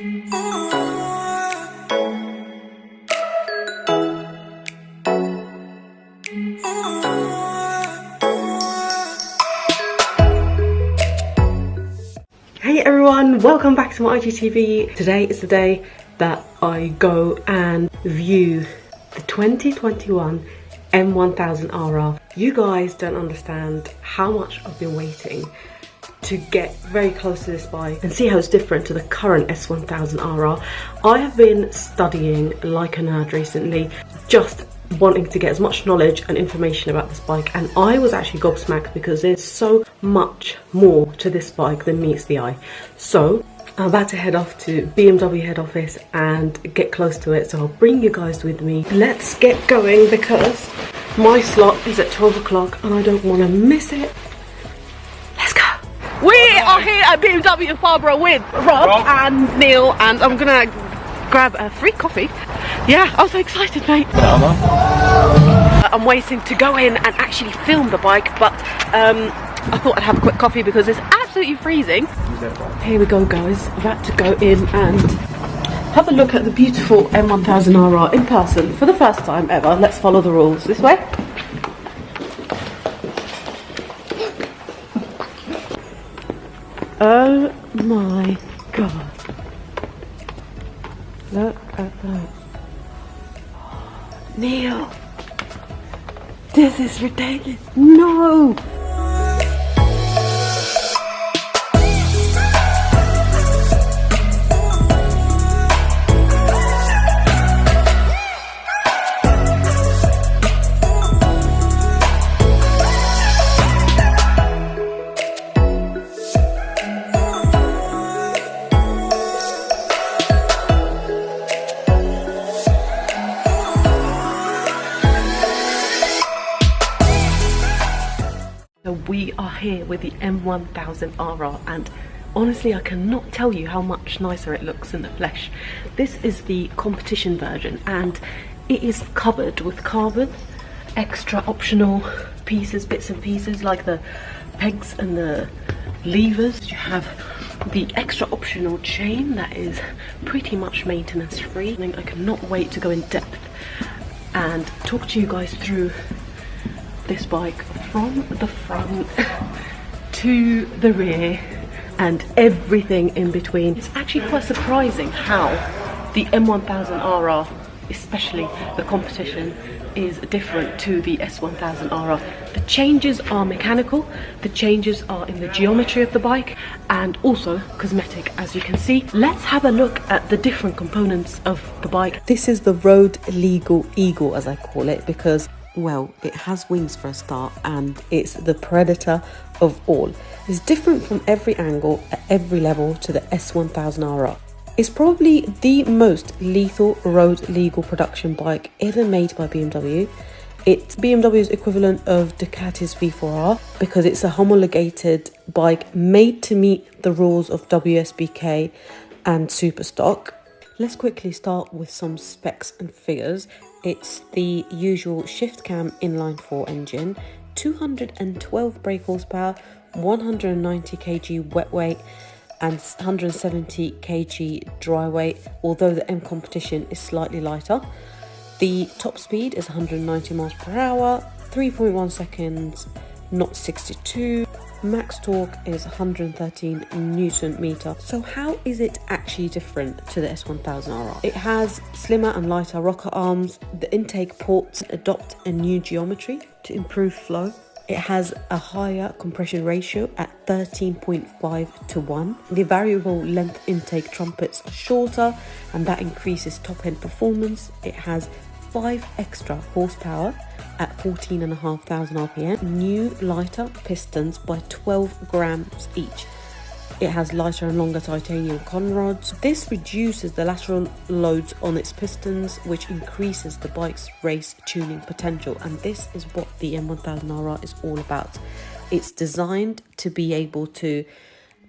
Hey everyone, welcome back to my IGTV. Today is the day that I go and view the 2021 M1000 RR. You guys don't understand how much I've been waiting to get very close to this bike and see how it's different to the current S1000 RR. I have been studying like a nerd recently, just wanting to get as much knowledge and information about this bike, and I was actually gobsmacked because there's so much more to this bike than meets the eye. So I'm about to head off to BMW head office and get close to it, so I'll bring you guys with me. Let's get going because my slot is at 12 o'clock and I don't want to miss it. Let's go. We are here at BMW Farnborough with Rob and Neil, and I'm gonna grab a free coffee. Yeah, I'm so excited, mate. I'm waiting to go in and actually film the bike, but I thought I'd have a quick coffee because it's absolutely freezing. Here we go, guys. About to go in and have a look at the beautiful M1000 RR in person for the first time ever. Let's follow the rules. This way. Oh my god. Look at that. Neil, this is ridiculous. No! So we are here with the M1000 RR, and honestly I cannot tell you how much nicer it looks in the flesh. This is the competition version and it is covered with carbon, extra optional pieces, bits and pieces like the pegs and the levers. You have the extra optional chain that is pretty much maintenance free. I cannot wait to go in depth and talk to you guys through this bike from the front to the rear and everything in between. It's actually quite surprising how the M1000 RR, especially the competition, is different to the S1000 RR. The changes are mechanical, the changes are in the geometry of the bike and also cosmetic, as you can see. Let's have a look at the different components of the bike. This is the road legal eagle, as I call it, because well, it has wings for a start and it's the predator of all. It's different from every angle at every level to the S1000 RR. It's probably the most lethal road legal production bike ever made by BMW. It's BMW's equivalent of Ducati's V4R because it's a homologated bike made to meet the rules of WSBK and Superstock. Let's quickly start with some specs and figures. It's the usual shift cam inline 4 engine, 212 brake horsepower, 190 kg wet weight and 170 kg dry weight, although the M competition is slightly lighter. The top speed is 190 miles per hour, 3.1 seconds, not 62. Max torque is 113 Newton meter. So how is it actually different to the S1000 RR? It has slimmer and lighter rocker arms. The intake ports adopt a new geometry to improve flow. It has a higher compression ratio at 13.5 to 1. The variable length intake trumpets are shorter and that increases top end performance. It has 5 extra horsepower at 14,500 RPM. New lighter pistons by 12 grams each. It has lighter and longer titanium conrods. This reduces the lateral loads on its pistons, which increases the bike's race tuning potential. And this is what the M1000 RR is all about. It's designed to be able to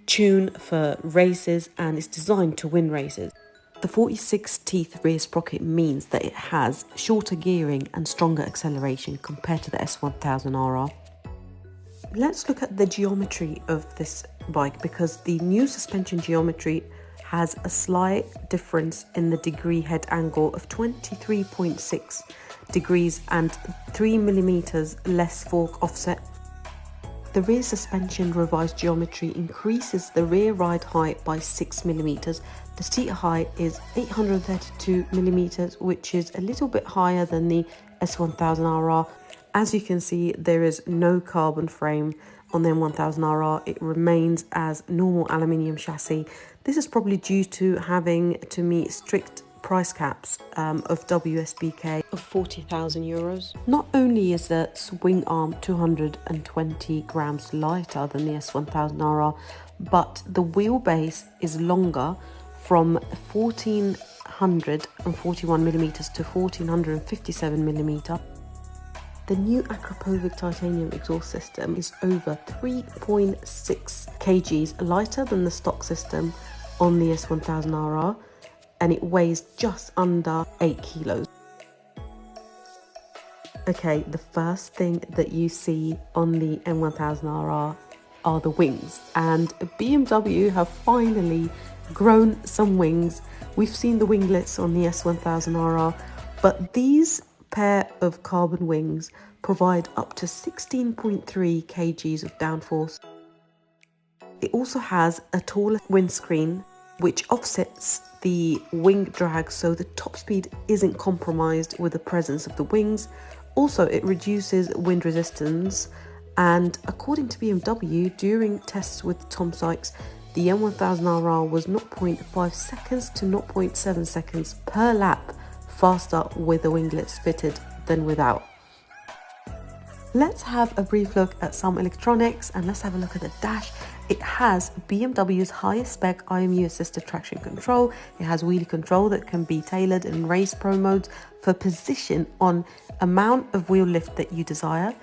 tune for races and it's designed to win races. The 46 teeth rear sprocket means that it has shorter gearing and stronger acceleration compared to the S1000 RR. Let's look at the geometry of this bike because the new suspension geometry has a slight difference in the degree head angle of 23.6 degrees and 3 millimeters less fork offset. The rear suspension revised geometry increases the rear ride height by 6 millimeters. The seat height is 832 millimeters, which is a little bit higher than the S1000RR. As you can see, there is no carbon frame on the M1000RR. It remains as normal aluminium chassis. This is probably due to having to meet strict price caps of WSBK of 40,000 euros. Not only is the swing arm 220 grams lighter than the S1000RR, but the wheelbase is longer from 1441 millimeters to 1457 millimeter. The new Akrapovic titanium exhaust system is over 3.6 kgs lighter than the stock system on the S1000RR, and it weighs just under 8 kilos. Okay, the first thing that you see on the M1000RR are the wings, and BMW have finally grown some wings. We've seen the winglets on the S1000RR, but these pair of carbon wings provide up to 16.3 kgs of downforce. It also has a taller windscreen which offsets the wing drag, so the top speed isn't compromised with the presence of the wings. Also, it reduces wind resistance, and according to BMW, during tests with Tom Sykes, the M1000RR was 0.5 seconds to 0.7 seconds per lap faster with the winglets fitted than without. Let's have a brief look at some electronics, and let's have a look at the dash. It has BMW's highest spec IMU assisted traction control. It has wheelie control that can be tailored in race pro modes for position on amount of wheel lift that you desire.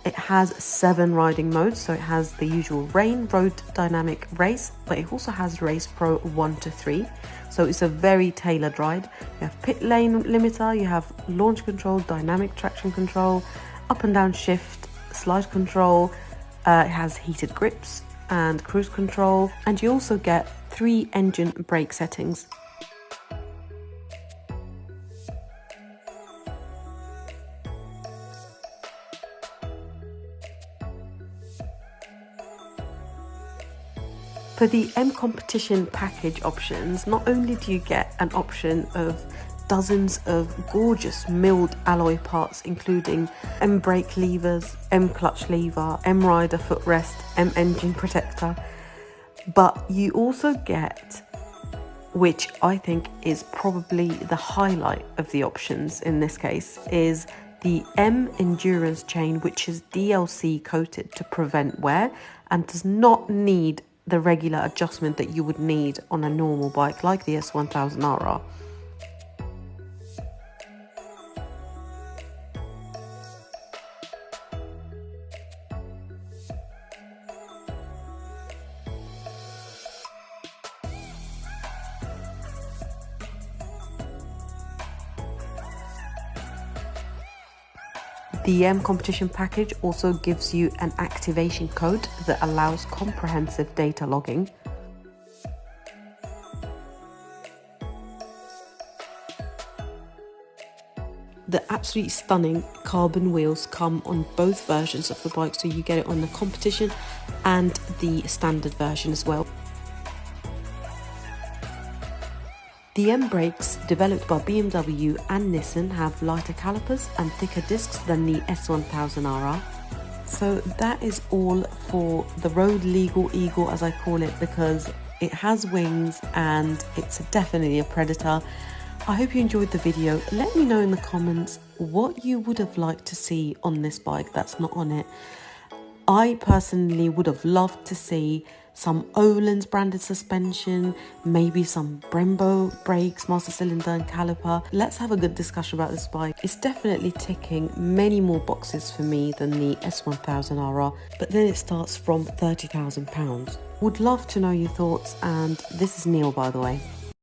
It has 7 riding modes, so it has the usual rain, road, dynamic, race, but it also has race pro 1 to 3. So it's a very tailored ride. You have pit lane limiter, you have launch control, dynamic traction control, up and down shift, slide control. It has heated grips and cruise control, and you also get 3 engine brake settings. For the M competition package options, not only do you get an option of dozens of gorgeous milled alloy parts, including M brake levers, M clutch lever, M rider footrest, M engine protector, but you also get, which I think is probably the highlight of the options in this case, is the M endurance chain, which is DLC coated to prevent wear and does not need the regular adjustment that you would need on a normal bike like the S1000RR. The M competition package also gives you an activation code that allows comprehensive data logging. The absolutely stunning carbon wheels come on both versions of the bike, so you get it on the competition and the standard version as well. The M brakes, developed by BMW and Nissan, have lighter calipers and thicker discs than the S1000RR. So that is all for the road legal eagle, as I call it, because it has wings and it's definitely a predator. I hope you enjoyed the video. Let me know in the comments what you would have liked to see on this bike that's not on it. I personally would have loved to see some Öhlins branded suspension, maybe some Brembo brakes, master cylinder and caliper. Let's have a good discussion about this bike. It's definitely ticking many more boxes for me than the S1000RR, but then it starts from £30,000. Would love to know your thoughts, and this is Neil, by the way.